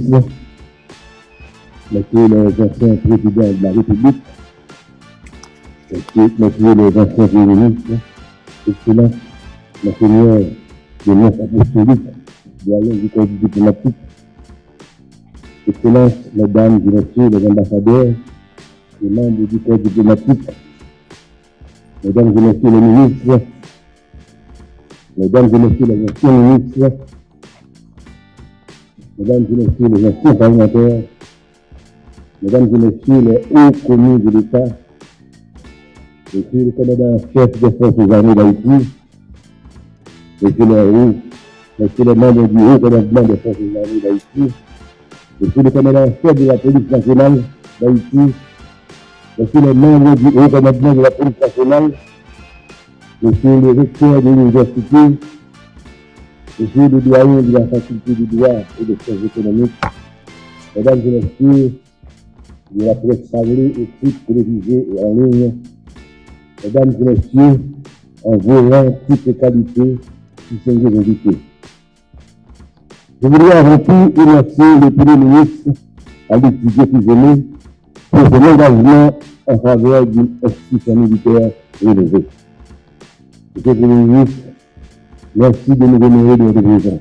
ministres, messieurs les anciens présidents de la République, messieurs les anciens premiers ministres, Excellences, monseigneur de l'Ordre apostolique, doyen du corps diplomatique, Excellences, mesdames et messieurs les ambassadeurs, les membres du corps diplomatique, mesdames et messieurs les ministres, mesdames et messieurs les anciens ministres, mesdames et messieurs les anciens parlementaires, mesdames et messieurs les hauts commis de l'État, monsieur le commandant-chef des forces armées d'Haïti, monsieur les membres du haut commandement des forces armées d'Haïti, monsieur le commandant-chef de la police nationale d'Haïti, monsieur les membres du haut commandement de la police nationale, monsieur le recteur de l'université, monsieur le doyen de la faculté du droit et des sciences économiques, mesdames et messieurs de la presse parlée, écrite, télévisée et en ligne, mesdames et messieurs, en vos rangs, toutes les qualités, distingués invités. Je voudrais avant tout remercier le Premier ministre, Alexis Fusionné, pour son engagement en faveur d'une institution militaire rénovée. Monsieur le Premier ministre, merci de nous honorer de votre présence.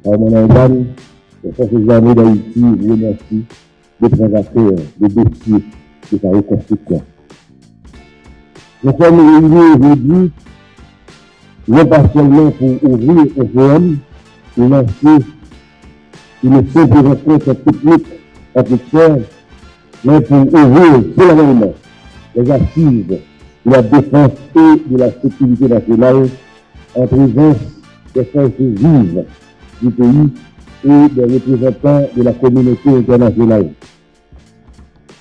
Par mon organe, les forces armées d'Haïti vous remercie de prendre à cœur le dossier de sa reconstruction. Nous sommes réunis aujourd'hui, non pas seulement pour ouvrir au forum, pour lancer une simple rencontre technique entre tiers, mais pour ouvrir solennellement les assises de la défense et de la sécurité nationale en présence des forces vives du pays et des représentants de la communauté internationale.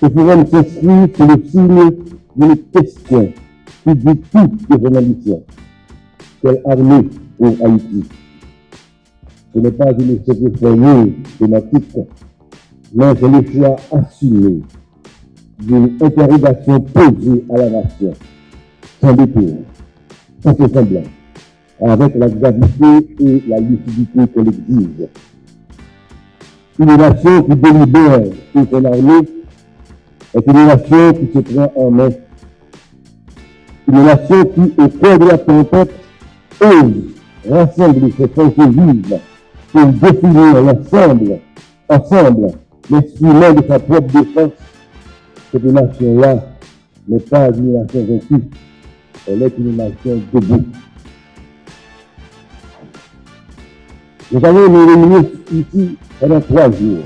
Ce forum s'inscrit sur le signe d'une question qui dit tout de son ambition. Quelle armée pour Haïti? Ce n'est pas une simple formule thématique, mais c'est le choix assumé d'une interrogation posée à la nation, sans détour, sans semblant, avec la gravité et la lucidité qu'elle exige. Une nation qui délibère sur son armée est une nation qui se prend en main. Une nation qui, au cœur de la tempête, ose rassembler ses forces vives pour définir ensemble, l'instrument de sa propre défense. Cette nation-là n'est pas une nation vaincue, elle est une nation debout. Nous allons nous réunir ici pendant 3 jours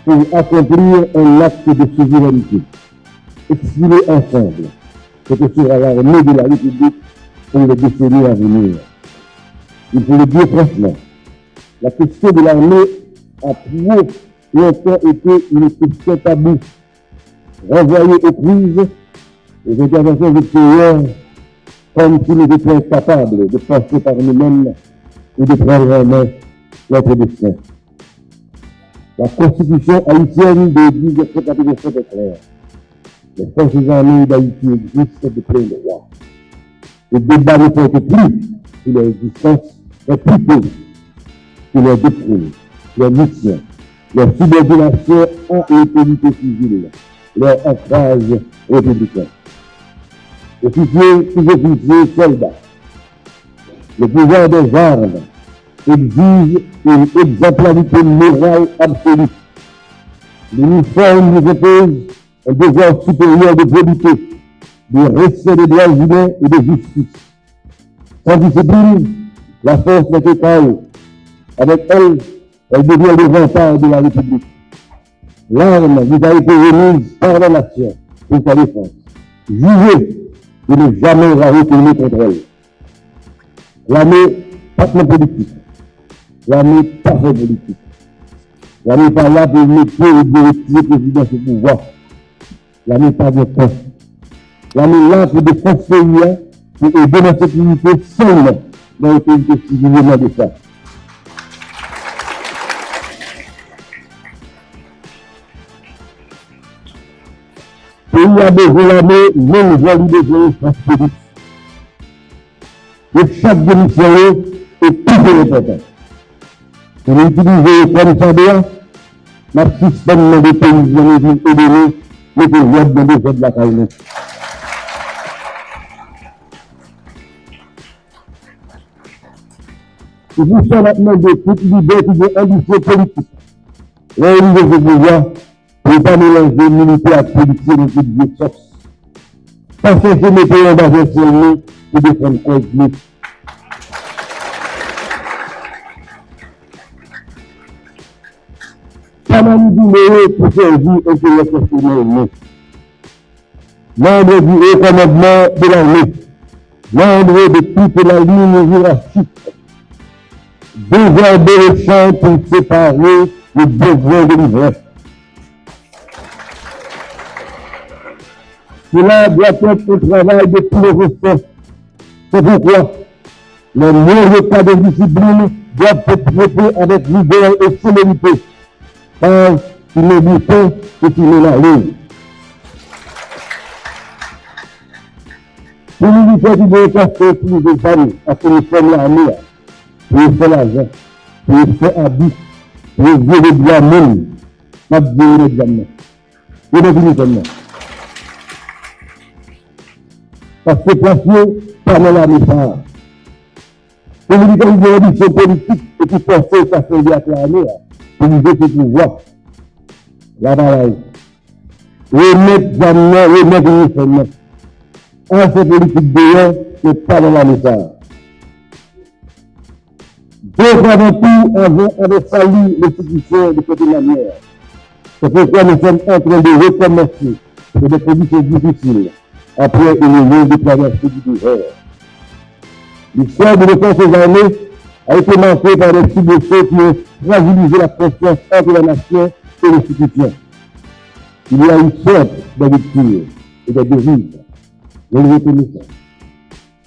pour accomplir un acte de souveraineté, exprimer ensemble ce que sera l'armée de la République pour les décennies à venir. Il faut le dire franchement, la question de l'armée a trop longtemps été une question taboue, renvoyée aux crises, aux interventions extérieures, comme si nous étions incapables de penser par nous-mêmes ou de prendre en main notre destin. La constitution haïtienne de 1987 est claire. Les forces armées d'Haïti existent de plein droit. Le débat ne porte plus sur leur existence, mais plutôt sur leur doctrine, leur mission, leur subordination à l'autorité civile, leur ancrage républicain. Officiers, sous-officiers, soldats, le pouvoir des armes exige une exemplarité morale absolue. L'uniforme nous impose un devoir supérieur de probité, de respect des droits humains et de justice. Sans discipline, la force n'est que chaos. Avec elle, elle devient le rempart de la République. L'arme vous a été remise par la nation pour sa défense. Jugez de ne jamais la retourner contre elle. L'armée, pas de politique. L'armée, pas de politique. L'armée pas là pour mettre et de retirer le président au pouvoir. L'armée pas de temps. L'armée là pour défendre ce pays, pour aider la sécurité seulement dans l'autorité civile de ça. Le pays a besoin de l'armée, même nous avons besoin de force politique. Et chaque démission est tout important. Pour l'utiliser comme ça bien, notre système de pays et de nous, nous pouvons dans des de la caille. C'est pour ça maintenant de toute l'idée qui est ambition politique. Là, il est pouvoir pour ne pas mélanger militaire à politique et de force. Parce que je me paye en bas de celui pour défendre cause de ça m'a dit pour servir intérêt personnel. Membre du haut commandement de l'armée, membre de toute la ligne hiérarchique, devant des champs pour séparer les besoins de l'hiver. Cela doit être un travail de tous les respects. C'est pourquoi les meilleurs cas de discipline doivent être traités avec rigueur et célérité, car il est du temps et il est la ligne. Les militaires qui doivent passer plus de années à ce que nous sommes l'armée, pour faire l'argent, pour faire habit, pour vivre le droit même, pas de dire l'examen. Et de finir seulement. Parce que placer par la méthode. Les militaires qui ont une ambition politique et qui pensent qu'à faire de l'armée, pour nous donner ce pouvoir. La bataille. Remettre jamais, remettre uniformément. Un fait politique dehors, n'est pas dans la méthode. Donc, avant tout, avait fallu l'institution de cette manière. C'est pourquoi nous sommes en train de recommencer sur des conditions difficiles après une longue traversée du désert. L'histoire de ces années a été marquée par des soubresauts qui ont fragilisé la confiance entre la nation et l'institution. Il y a une sorte de rupture et de dérive. Nous le reconnaissons.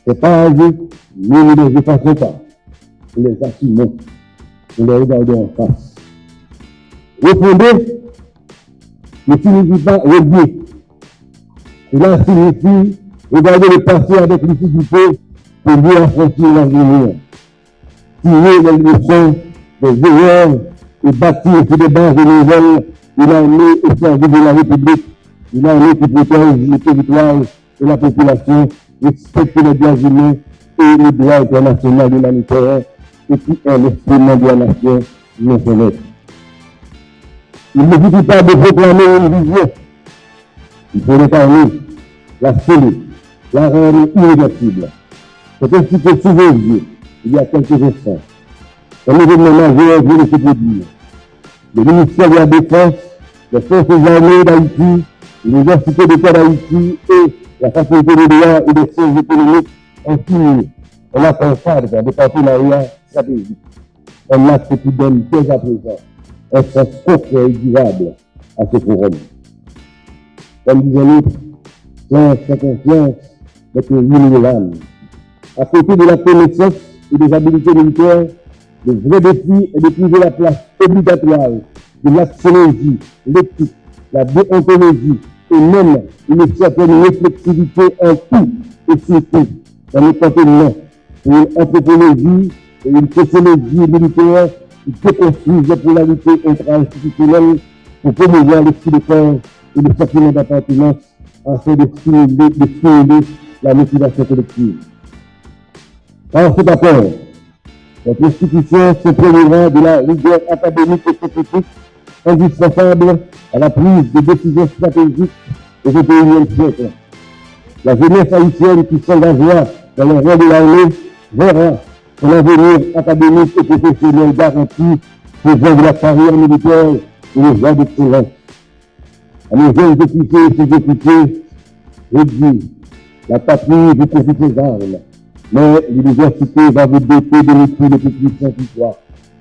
C'est pas âgé, nous ne les effaçons pas. Nous les assumons. Nous les regardons en face. Refonder ne signifie pas régler. Cela signifie regarder le passé avec lucidité pour mieux affronter l'avenir. Tirer les leçons des erreurs et bâtir sur des bases nouvelles une armée au service de la République, une armée qui protège le territoire et la population, respecte les droits humains et les droits internationaux humanitaires et qui est l'instrument de la nation non seulement. Il ne suffit pas de proclamer une vision. Il faut l'épargner, la sceller, la rendre irréversible. C'est ainsi que sous vos yeux, il y a quelques instants, un événement majeur vient de se produire. Le ministère de la Défense, les forces armées d'Haïti, l'Université d'État d'Haïti et la faculté de droit et des sciences économiques ont signé un accord cadre de partenariat stratégique. Un acte qui donne dès à présent un sens concret et durable à ce forum. Comme disait l'autre, sans confiance n'est que ruine de l'âme. À côté de la connaissance et des habiletés militaires, le vrai défi est de trouver la place obligatoire de l'axiologie, l'éthique, la déontologie et même une certaine réflexivité en tout et surtout dans le contenu pour une anthropologie et une sociologie militaire qui déconstruisent les polarités intra-institutionnelles pour promouvoir l'esprit de corps et le sentiment d'appartenance afin de stimuler la motivation collective. Par cet apport, notre institution s'imprègnera de la rigueur académique et scientifique indispensable à la prise de décisions stratégiques au XXIe siècle. La jeunesse haïtienne qui s'engagera dans le rang de l'armée verra son avenir académique et professionnel garanti faisant de la carrière militaire une voie d'excellence. À nos jeunes officiers et sous-officiers, je dis, la patrie vous confie ses armes, mais l'université va vous doter de l'outil le plus puissant qui soit,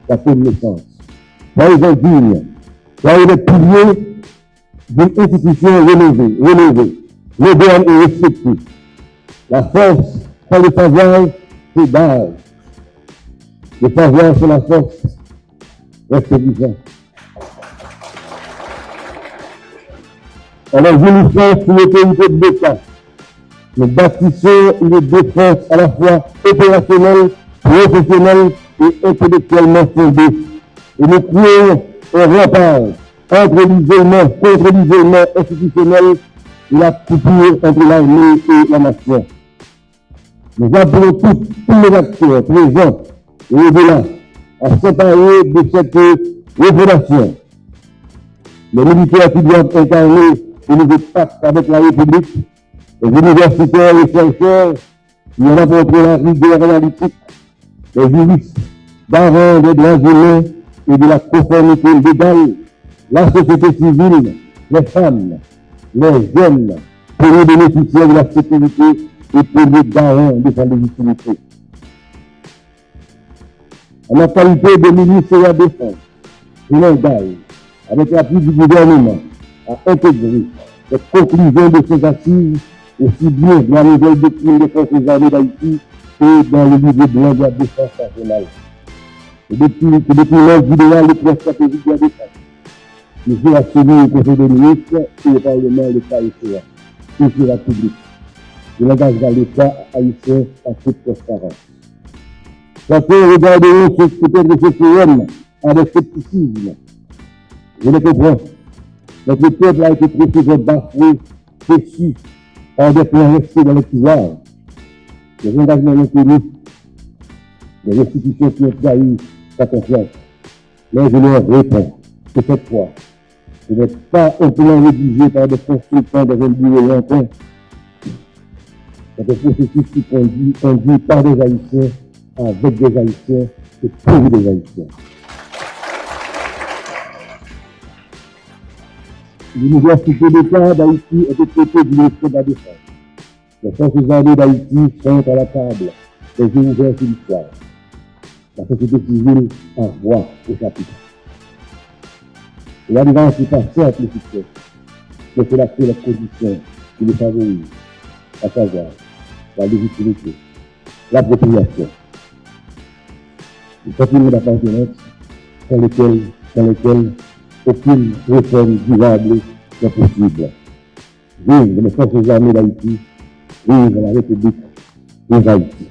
la connaissance. Soyez dignes, soyez les piliers d'une institution relevée, moderne et respectée. La force, sans le savoir, c'est base. Le savoir, c'est la force. Restez vivants. Alors, jouissons sur l'autorité de l'État. Nous bâtissons une défense à la fois opérationnelle, professionnelle et intellectuellement fondée Et nous créons un rempart entre l'isolement, contre l'isolement institutionnel et la coupure entre l'armée et la nation. Nous appelons tous les acteurs présents et au-delà à s'emparer de cette révélation. Les militaires qui doivent incarner le nouveau pacte avec la République, les universitaires et chercheurs qui ont apporté la rigueur analytique, les juristes, garants des droits humains et de la conformité légale, la société civile, les femmes, les jeunes, premiers bénéficiaires de la sécurité et premiers garants de sa légitimité. En la qualité de ministre de la Défense, je m'engage, avec l'appui du gouvernement, à intégrer les conclusions de ces assises aussi bien dans la nouvelle doctrine des forces armées d'Haïti que dans le livre blanc de la défense nationale. Et depuis l'ordre idéal le plan stratégique de la défense, nous sera soumis au Conseil des ministres et au Parlement le cas échéant, et sur la publique. Je l'engage à l'État haïtien à toute transparence. Certains regarderont peut-être ce forum avec scepticisme. Je le comprends. Notre peuple a été précisément bafoué, déçu par des plans restés dans le pouvoir. Les engagements inconnus, les institutions qui ont trahi sa confiance. Mais je leur réponds que cette fois, ce n'est pas un plan rédigé par des consultants dans un bureau lointain. C'est un processus qui conduit par des Haïtiens, avec des Haïtiens et pour des Haïtiens. L'Université d'État d'Haïti est dotée du ministère de la Défense. Les forces armées d'Haïti sont à la table, les yeux ouverts sur l'histoire. La société civile en voix au chapitre. L'alliance n'est pas certes le succès, mais c'est la seule condition qui le favorise, à savoir la légitimité, l'appropriation. Le sentiment d'appartenance sans lequel aucune réforme durable n'est possible. Vive les forces armées d'Haïti, vive la République des Haïti.